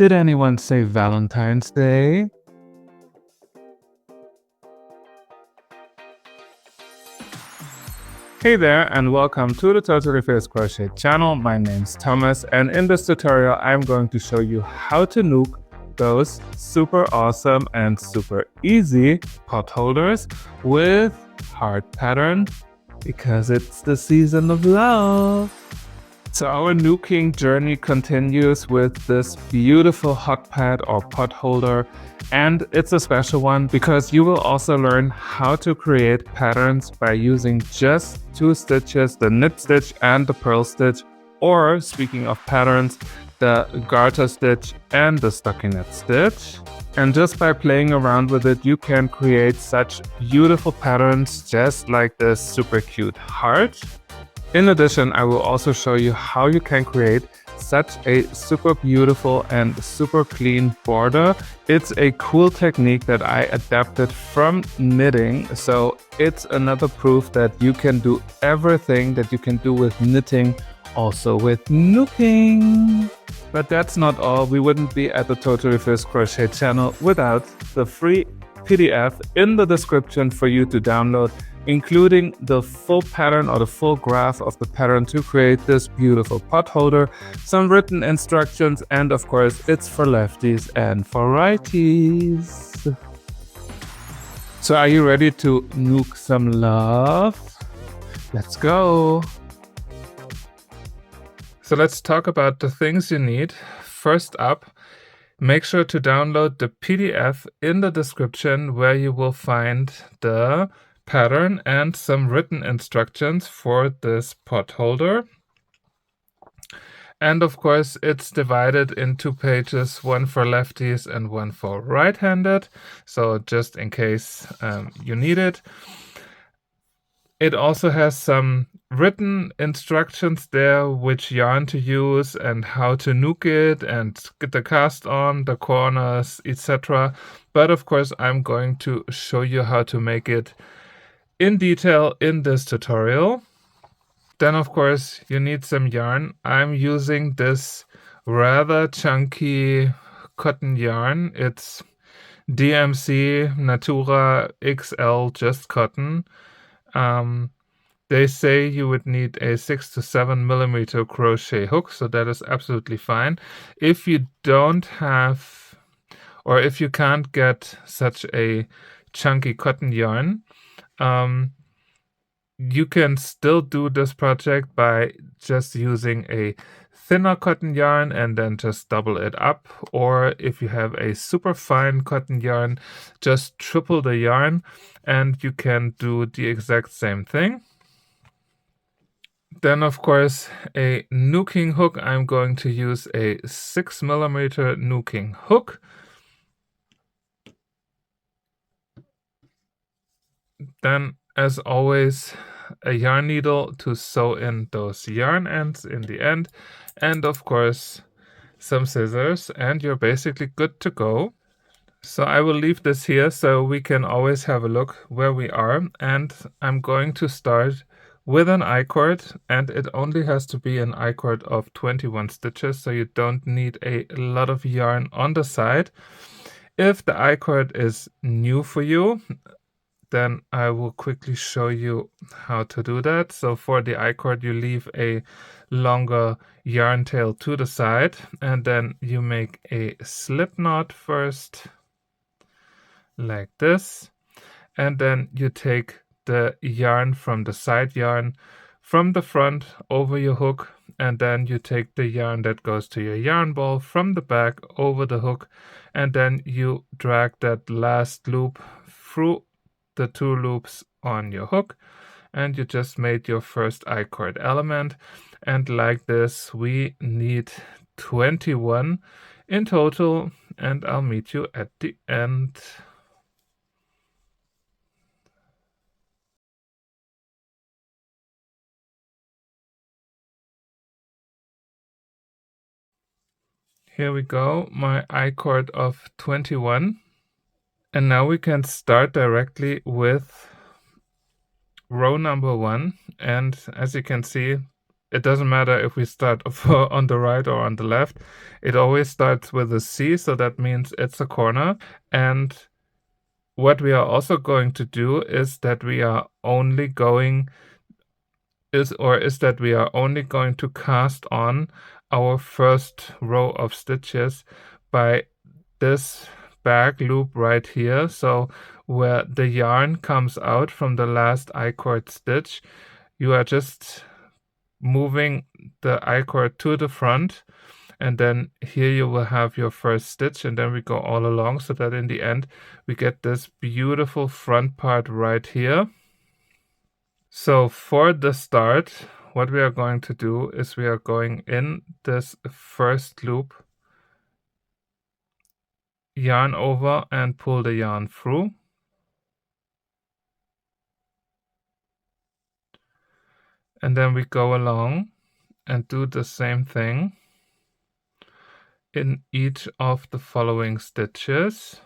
Did anyone say Valentine's Day? Hey there and welcome to the Totally Fierce Crochet channel. My name's Thomas and in this tutorial I'm going to show you how to nook those super awesome and super easy pot holders with heart pattern because it's the season of love. So our nooking journey continues with this beautiful hot pad or pot holder, and it's a special one because you will also learn how to create patterns by using just 2 stitches, the knit stitch and the purl stitch, or speaking of patterns, the garter stitch and the stockinette stitch. And just by playing around with it, you can create such beautiful patterns just like this super cute heart. In addition, I will also show you how you can create such a super beautiful and super clean border. It's a cool technique that I adapted from knitting, so it's another proof that you can do everything that you can do with knitting, also with nooking. But that's not all. We wouldn't be at the Totally Fierce Crochet channel without the free PDF in the description for you to download, including the full pattern or the full graph of the pattern to create this beautiful pot holder, some written instructions, and of course it's for lefties and for righties. So are you ready to nook some love? Let's go! So let's talk about the things you need. First up, make sure to download the PDF in the description where you will find the pattern and some written instructions for this pot holder. And of course it's divided in 2 pages, one for lefties and one for right-handed, so just in case you need it. It also has some written instructions there, which yarn to use and how to nook it and get the cast on, the corners, etc. But of course I'm going to show you how to make it in detail in this tutorial. Then of course you need some yarn. I'm using this rather chunky cotton yarn. It's DMC Natura XL Just Cotton. They say you would need a 6 to 7 millimeter crochet hook, so that is absolutely fine. If you don't have, or if you can't get such a chunky cotton yarn, you can still do this project by just using a thinner cotton yarn and then just double it up, or if you have a super fine cotton yarn, just triple the yarn and you can do the exact same thing. Then of course a nooking hook. I'm going to use a 6 millimeter nooking hook. Then as always a yarn needle to sew in those yarn ends in the end, and of course some scissors, and you're basically good to go. So I will leave this here so we can always have a look where we are, and I'm going to start with an I-cord, and it only has to be an I-cord of 21 stitches, so you don't need a lot of yarn on the side. If the I-cord is new for you, then I will quickly show you how to do that. So for the I-cord, you leave a longer yarn tail to the side, and then you make a slip knot first, like this, and then you take the yarn from the side yarn from the front over your hook, and then you take the yarn that goes to your yarn ball from the back over the hook, and then you drag that last loop through the 2 loops on your hook, and you just made your first I-cord element. And like this we need 21 in total, and I'll meet you at the end. Here we go, my I-cord of 21. And now we can start directly with row number 1. And as you can see, it doesn't matter if we start on the right or on the left. It always starts with a C, so that means it's a corner. And what we are also going to do is that we are only going to cast on our first row of stitches by this back loop right here. So where the yarn comes out from the last I-cord stitch, you are just moving the I-cord to the front, and then here you will have your first stitch, and then we go all along so that in the end we get this beautiful front part right here. So for the start, what we are going to do is we are going in this first loop, yarn over and pull the yarn through. And then we go along and do the same thing in each of the following stitches.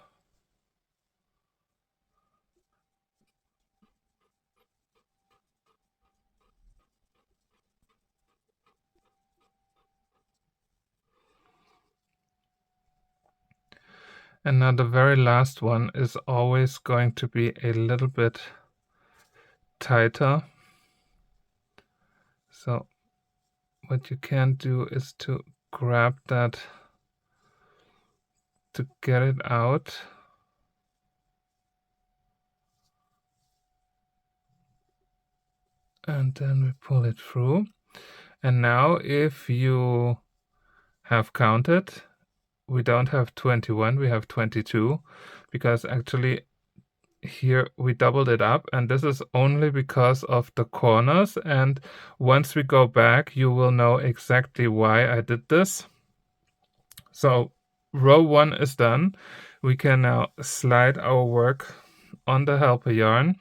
And now the very last one is always going to be a little bit tighter. So what you can do is to grab that to get it out. And then we pull it through. And now if you have counted, we don't have 21, we have 22, because actually here we doubled it up, and this is only because of the corners. And once we go back, you will know exactly why I did this. So row 1 is done. We can now slide our work on the helper yarn.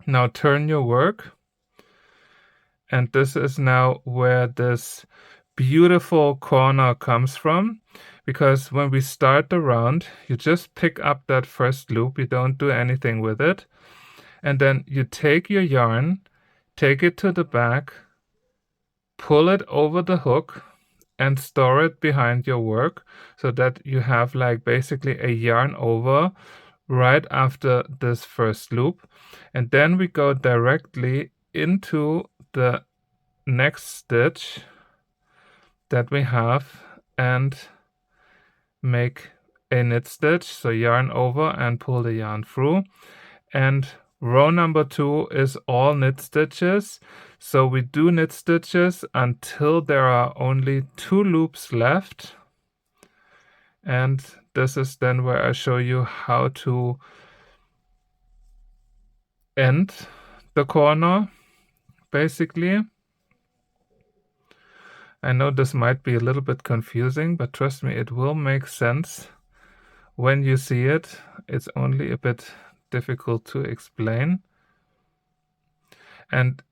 Now turn your work, and this is now where this beautiful corner comes from, because when we start the round, you just pick up that first loop, you don't do anything with it, and then you take your yarn, take it to the back, pull it over the hook, and store it behind your work, so that you have like basically a yarn over right after this first loop. And then we go directly into the next stitch that we have and make a knit stitch. So yarn over and pull the yarn through, and row number 2 is all knit stitches. So we do knit stitches until there are only 2 loops left, and this is then where I show you how to end the corner basically. I know this might be a little bit confusing, but trust me, it will make sense when you see it. It's only a bit difficult to explain. And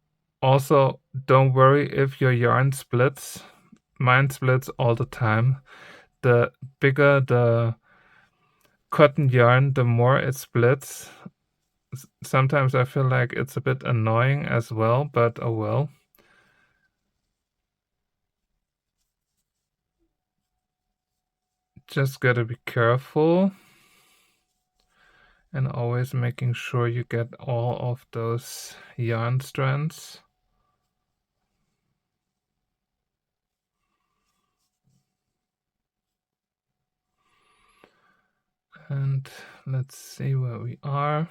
also, don't worry if your yarn splits. Mine splits all the time. The bigger the cotton yarn, the more it splits. Sometimes I feel like it's a bit annoying as well, but oh well. Just gotta be careful and always making sure you get all of those yarn strands. And let's see where we are.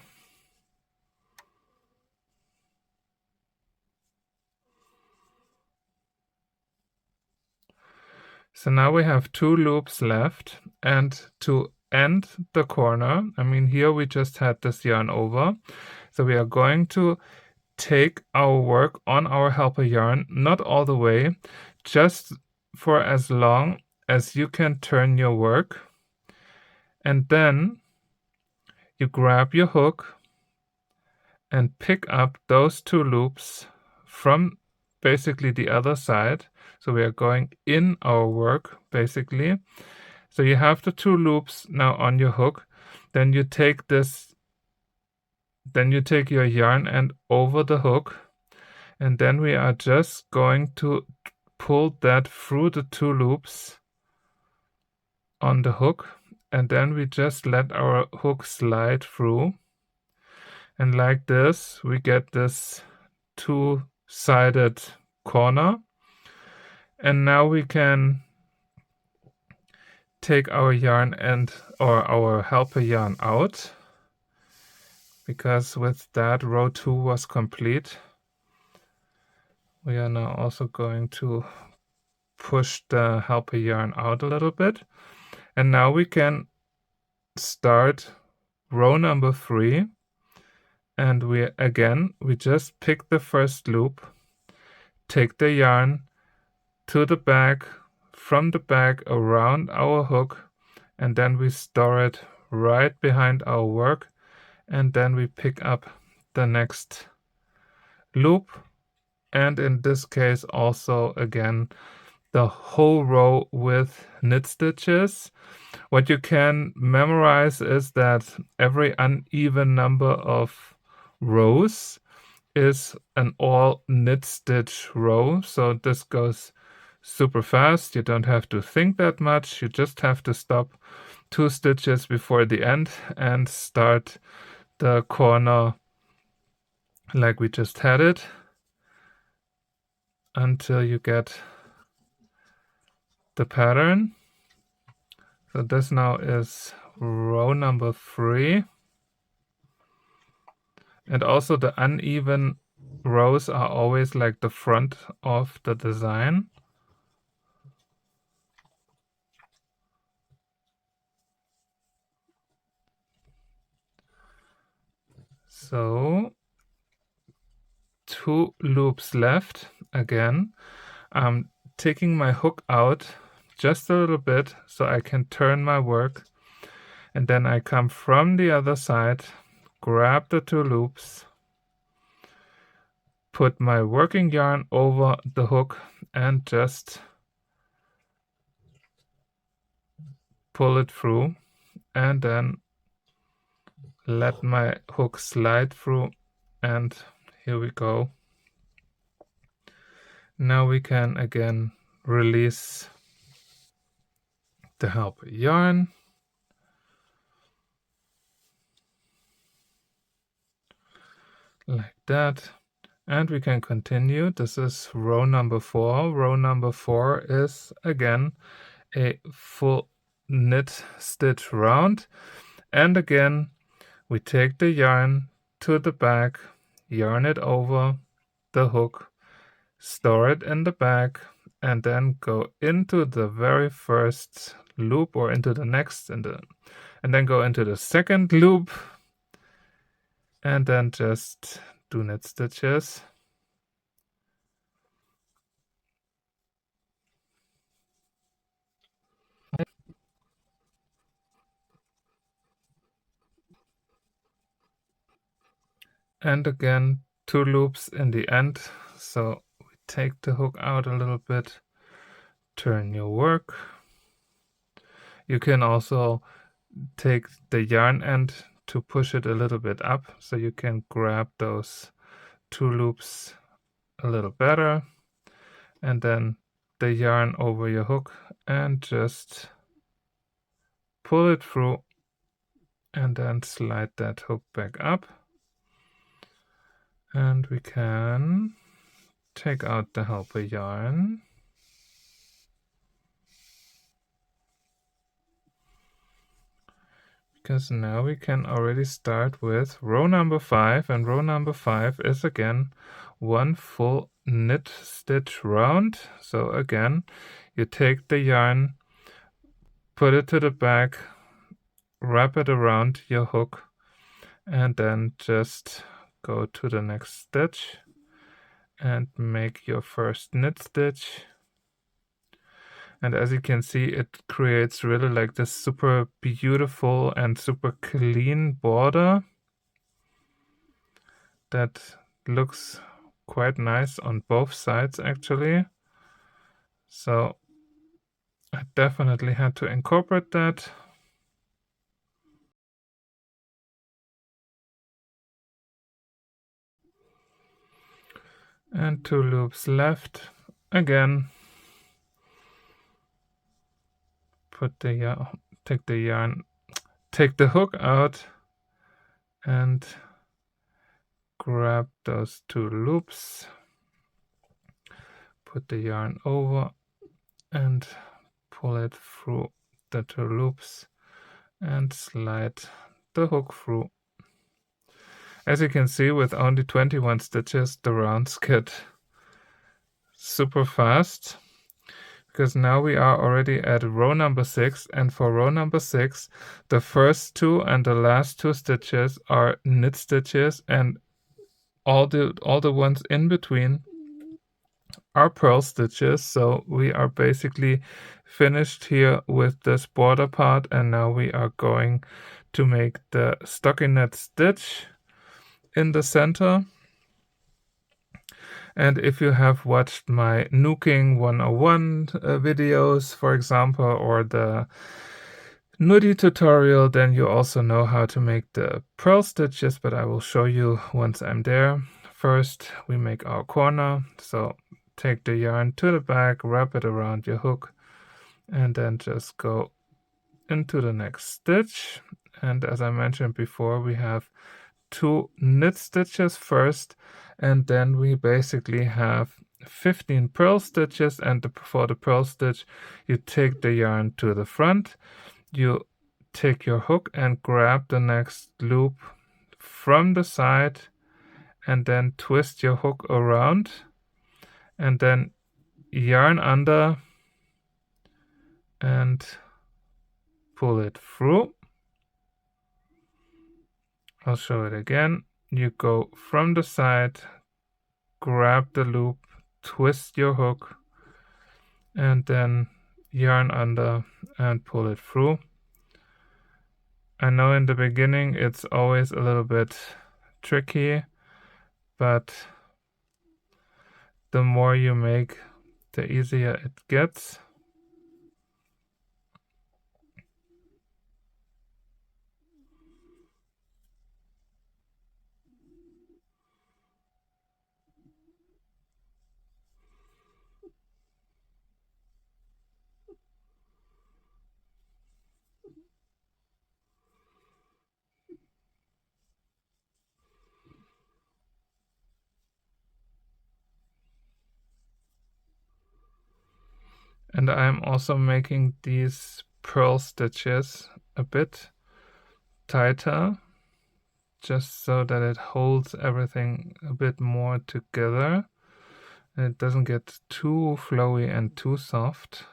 So now we have 2 loops left, and to end the corner, I mean, here we just had this yarn over, so we are going to take our work on our helper yarn, not all the way, just for as long as you can turn your work, and then you grab your hook and pick up those 2 loops from basically the other side. So we are going in our work basically. So you have the 2 loops now on your hook. Then you take your yarn and over the hook, And then we are just going to pull that through the 2 loops on the hook, and then we just let our hook slide through, and like this we get this 2-sided corner. And now we can take our yarn or our helper yarn out, because with that row 2 was complete. We are now also going to push the helper yarn out a little bit, and now we can start row number 3, and we just pick the first loop, take the yarn to the back, from the back around our hook, and then we store it right behind our work, and then we pick up the next loop, and in this case also again the whole row with knit stitches. What you can memorize is that every uneven number of rows is an all knit stitch row. So this goes super fast. You don't have to think that much. You just have to stop 2 stitches before the end and start the corner like we just had it until you get the pattern. So this now is row number 3. And also the uneven rows are always like the front of the design. So 2 loops left. Again, I'm taking my hook out just a little bit so I can turn my work, and then I come from the other side, grab the 2 loops, put my working yarn over the hook, and just pull it through, and then let my hook slide through, and here we go. Now we can again release the helper yarn. Like that. And we can continue. This is row number 4. Row number 4 is again a full knit stitch round. And again, we take the yarn to the back, yarn it over the hook, store it in the back, and then go into the very first loop, or into the next, and then go into the second loop, and then just do knit stitches. And again 2 loops in the end. So we take the hook out a little bit, turn your work. You can also take the yarn end to push it a little bit up, so you can grab those 2 loops a little better, and then the yarn over your hook and just pull it through, and then slide that hook back up, and we can take out the helper yarn. Because now we can already start with row number 5, and row number 5 is again 1 full knit stitch round. So again, you take the yarn, put it to the back, wrap it around your hook, and then just go to the next stitch and make your first knit stitch. And as you can see, it creates really like this super beautiful and super clean border that looks quite nice on both sides actually. So I definitely had to incorporate that. and 2 loops left. Again, put the yarn, take the hook out and grab those 2 loops, put the yarn over and pull it through the 2 loops and slide the hook through. As you can see, with only 21 stitches, the rounds get super fast, because now we are already at row number 6, and for row number 6, the first 2 and the last 2 stitches are knit stitches, and all the ones in between are purl stitches. So we are basically finished here with this border part, and now we are going to make the stockinette stitch in the center. And if you have watched my Knooking 101 videos, for example, or the Nudie tutorial, then you also know how to make the purl stitches, but I will show you once I'm there. First, we make our corner. So take the yarn to the back, wrap it around your hook, and then just go into the next stitch. And as I mentioned before, we have 2 knit stitches first, and then we basically have 15 purl stitches. And for the purl stitch, you take the yarn to the front, you take your hook and grab the next loop from the side, and then twist your hook around, and then yarn under and pull it through. I'll show it again. You go from the side, grab the loop, twist your hook, and then yarn under and pull it through. I know in the beginning it's always a little bit tricky, but the more you make, the easier it gets. And I'm also making these purl stitches a bit tighter, just so that it holds everything a bit more together and it doesn't get too flowy and too soft.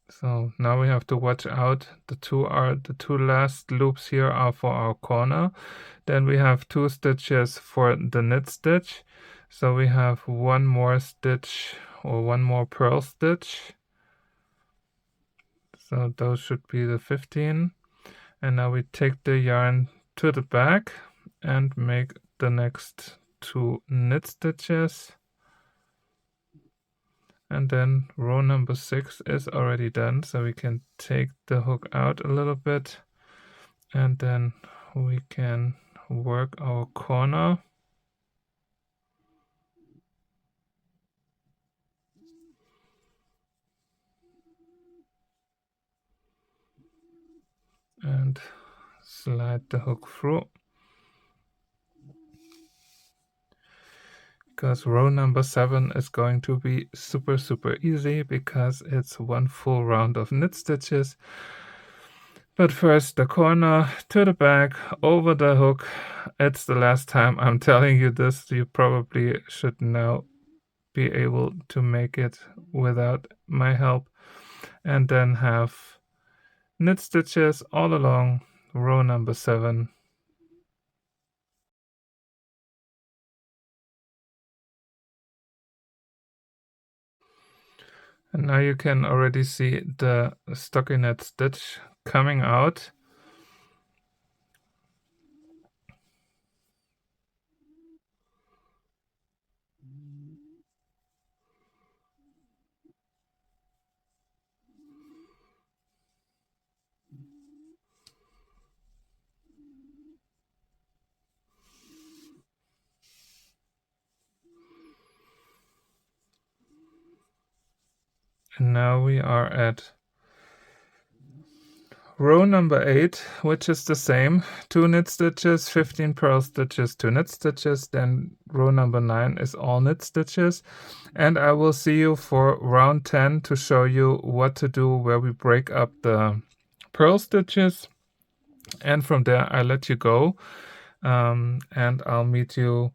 So now we have to watch out. The two last loops here are for our corner. Then we have 2 stitches for the knit stitch. So we have one more stitch or one more purl stitch. So those should be the 15. And now we take the yarn to the back and make the next 2 knit stitches. And then row number 6 is already done, so we can take the hook out a little bit, and then we can work our corner. And slide the hook through. Because row number 7 is going to be super easy, because it's one full round of knit stitches. But first, the corner to the back, over the hook. It's the last time I'm telling you this. You probably should now be able to make it without my help. And then have knit stitches all along row number 7. And now you can already see the stockinette stitch coming out. And now we are at row number 8, which is the same. 2 knit stitches, 15 purl stitches, 2 knit stitches. Then row number 9 is all knit stitches. And I will see you for round 10 to show you what to do where we break up the purl stitches. And from there I let you go. And I'll meet you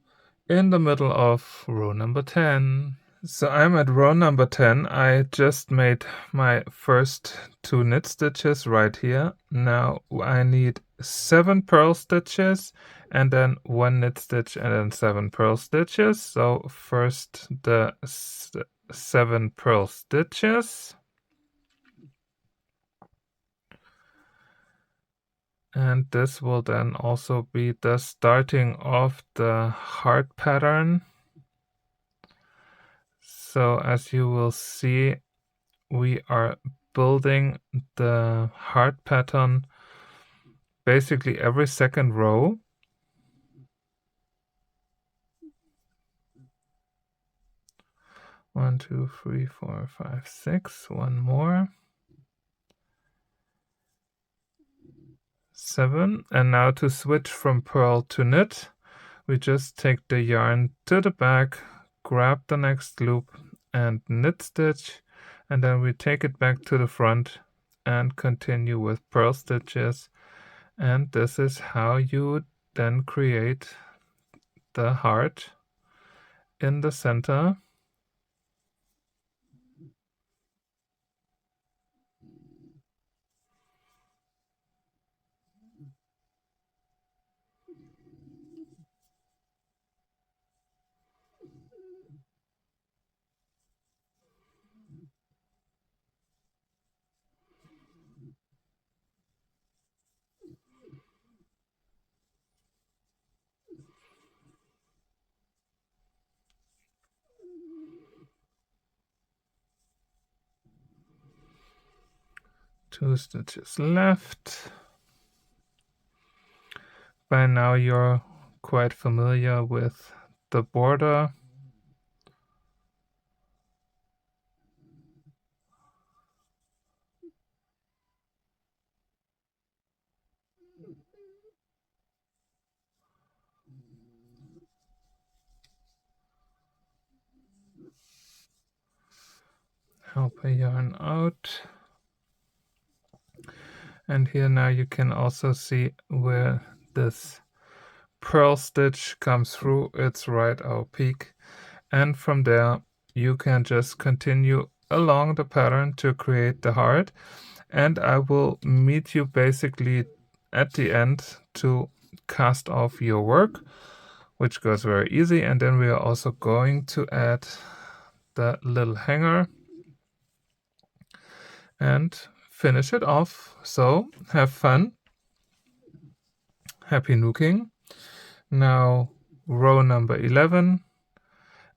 in the middle of row number 10. So I'm at row number 10. I just made my first 2 knit stitches right here. Now I need 7 purl stitches and then 1 knit stitch and then 7 purl stitches. So first the 7 purl stitches. And this will then also be the starting of the heart pattern. So as you will see, we are building the heart pattern basically every second row. One, two, three, four, five, six. One more. 7. And now to switch from purl to knit, we just take the yarn to the back, grab the next loop and knit stitch, and then we take it back to the front and continue with purl stitches. And this is how you then create the heart in the center. Two stitches left. By now you're quite familiar with the border. Help a yarn out. And here now you can also see where this purl stitch comes through. It's right our peak. And from there you can just continue along the pattern to create the heart. And I will meet you basically at the end to cast off your work, which goes very easy. And then we are also going to add the little hanger and finish it off. So have fun. Happy nooking. Now row number 11,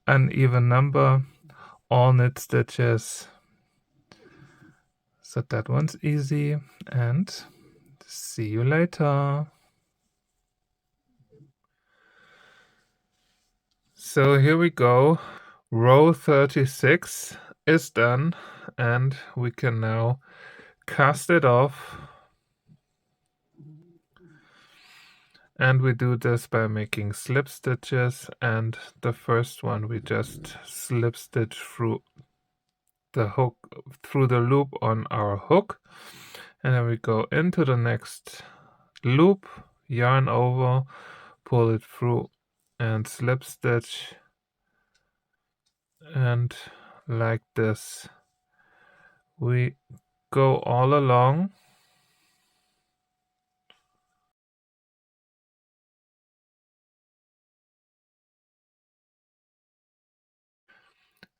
an even number, all knit stitches. So that one's easy, and see you later. So here we go. Row 36 is done, and we can now cast it off. And we do this by making slip stitches, and the first one we just slip stitch through the hook, through the loop on our hook, and then we go into the next loop, yarn over, pull it through and slip stitch, and like this we go all along.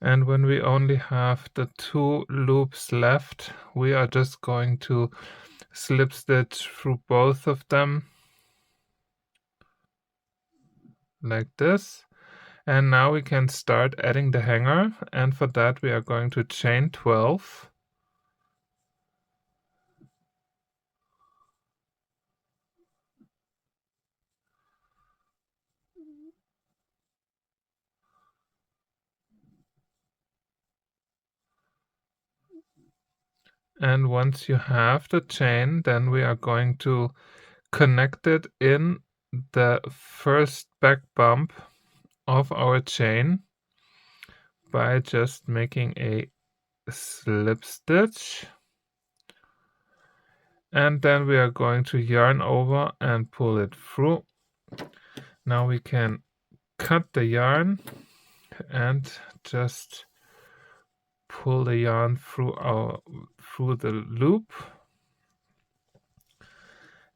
And when we only have the 2 loops left, we are just going to slip stitch through both of them like this. And now we can start adding the hanger, and for that we are going to chain 12. And once you have the chain, then we are going to connect it in the first back bump of our chain by just making a slip stitch. And then we are going to yarn over and pull it through. Now we can cut the yarn and just pull the yarn through the loop.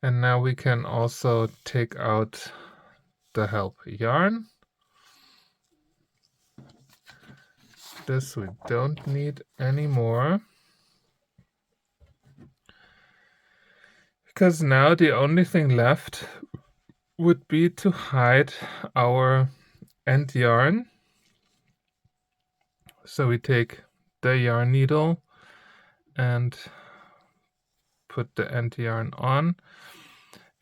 And now we can also take out the help yarn. This we don't need anymore, because now the only thing left would be to hide our end yarn. So we take the yarn needle and put the end yarn on,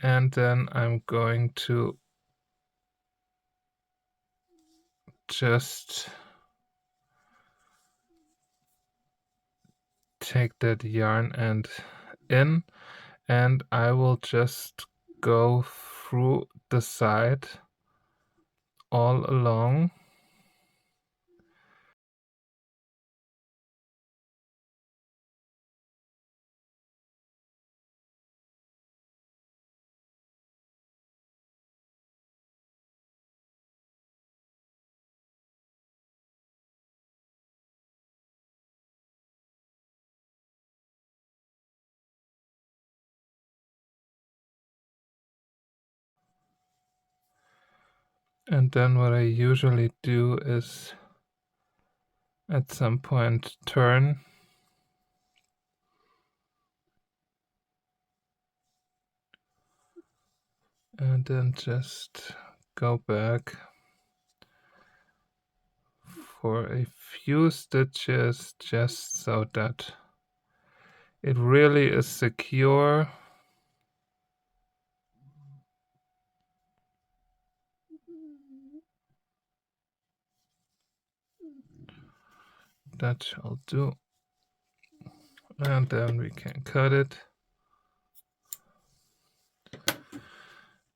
and then I'm going to just take that yarn end in, and I will just go through the side all along. And then what I usually do is at some point turn and then just go back for a few stitches just so that it really is secure. That shall do. And then we can cut it.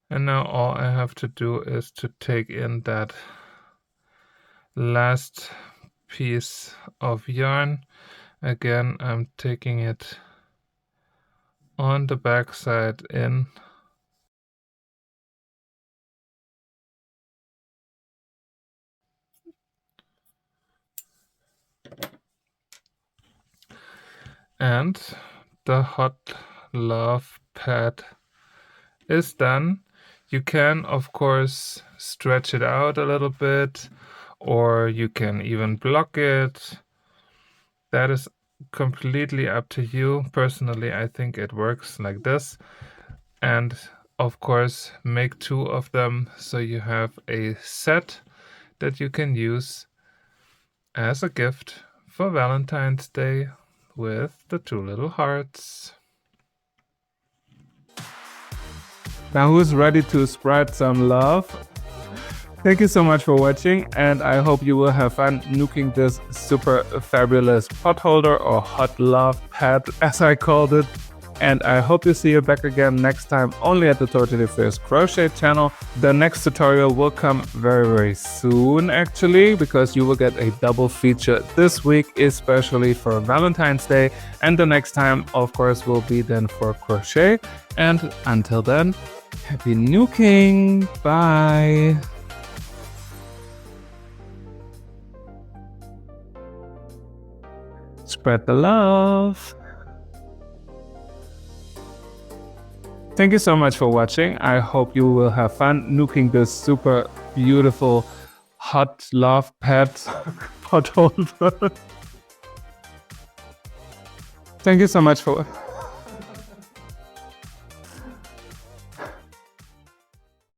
And now all I have to do is to take in that last piece of yarn. Again, I'm taking it on the back side in. And the hot love pad is done. You can, of course, stretch it out a little bit, or you can even block it. That is completely up to you. Personally, I think it works like this. And of course, make 2 of them so you have a set that you can use as a gift for Valentine's Day with the 2 little hearts. Now who's ready to spread some love? Thank you so much for watching, and I hope you will have fun nooking this super fabulous pot holder, or hot love pad as I called it. And I hope to see you back again next time only at the Totally Fierce Crochet channel. The next tutorial will come very soon actually, because you will get a double feature this week, especially for Valentine's Day. And the next time, of course, will be then for crochet. And until then, happy nooking! Bye! Spread the love! Thank you so much for watching. I hope you will have fun nooking this super beautiful hot love pad pot holder. Thank you so much for